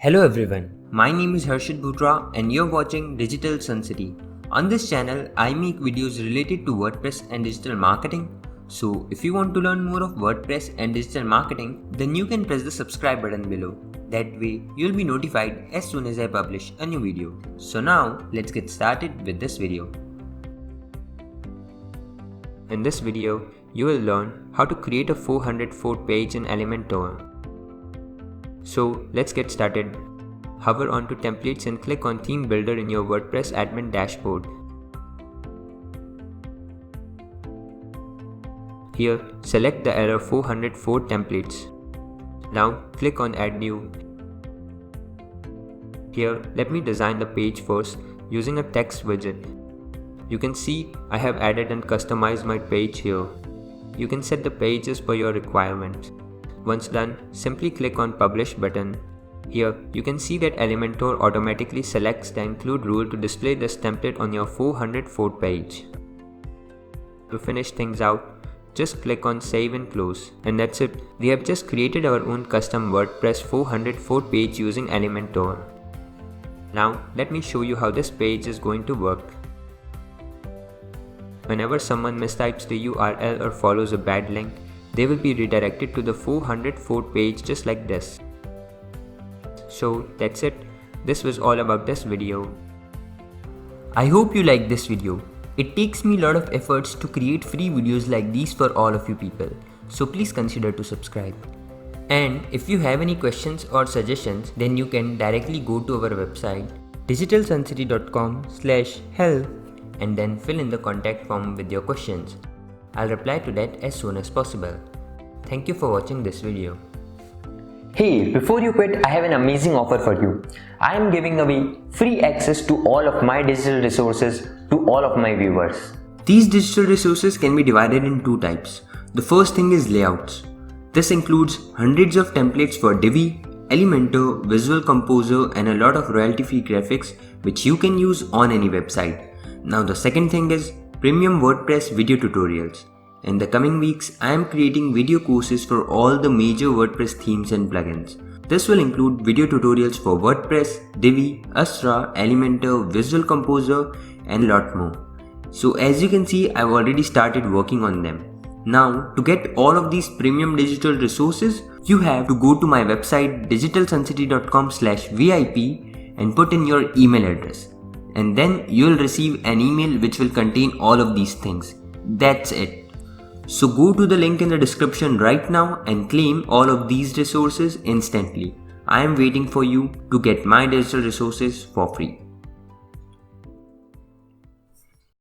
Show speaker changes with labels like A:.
A: Hello everyone, my name is Harshit Bhutra and you're watching Digital Sun City. On this channel, I make videos related to WordPress and digital marketing. So if you want to learn more of WordPress and digital marketing, then you can press the subscribe button below. That way, you'll be notified as soon as I publish a new video. So now, let's get started with this video. In this video, you will learn how to create a 404 page in Elementor. So let's get started. Hover onto templates and click on theme builder in your WordPress admin dashboard. Here, select the error 404 templates. Now click on add new. Here, let me design the page first using a text widget. You can see I have added and customized my page here. You can set the pages per your requirements. Once done, simply click on Publish button. Here, you can see that Elementor automatically selects the include rule to display this template on your 404 page. To finish things out, just click on Save and Close. And that's it. We have just created our own custom WordPress 404 page using Elementor. Now, let me show you how this page is going to work. Whenever someone mistypes the URL or follows a bad link, they will be redirected to the 404 page just like this. So that's it. This was all about this video. I hope you like this video. It takes me a lot of efforts to create free videos like these for all of you people. So please consider to subscribe. And if you have any questions or suggestions, then you can directly go to our website digitalsuncity.com/help and then fill in the contact form with your questions. I'll reply to that as soon as possible. Thank you for watching this video.
B: Hey, before you quit, I have an amazing offer for you. I am giving away free access to all of my digital resources to all of my viewers.
A: These digital resources can be divided in two types. The first thing is layouts. This includes hundreds of templates for Divi, Elementor, Visual Composer and a lot of royalty-free graphics which you can use on any website. Now the second thing is premium WordPress video tutorials. In the coming weeks, I am creating video courses for all the major WordPress themes and plugins. This will include video tutorials for WordPress, Divi, Astra, Elementor, Visual Composer and a lot more. So as you can see, I've already started working on them. Now, to get all of these premium digital resources, you have to go to my website digitalsuncity.com/VIP and put in your email address. And then you'll receive an email which will contain all of these things. That's it. So go to the link in the description right now and claim all of these resources instantly. I am waiting for you to get my digital resources for free.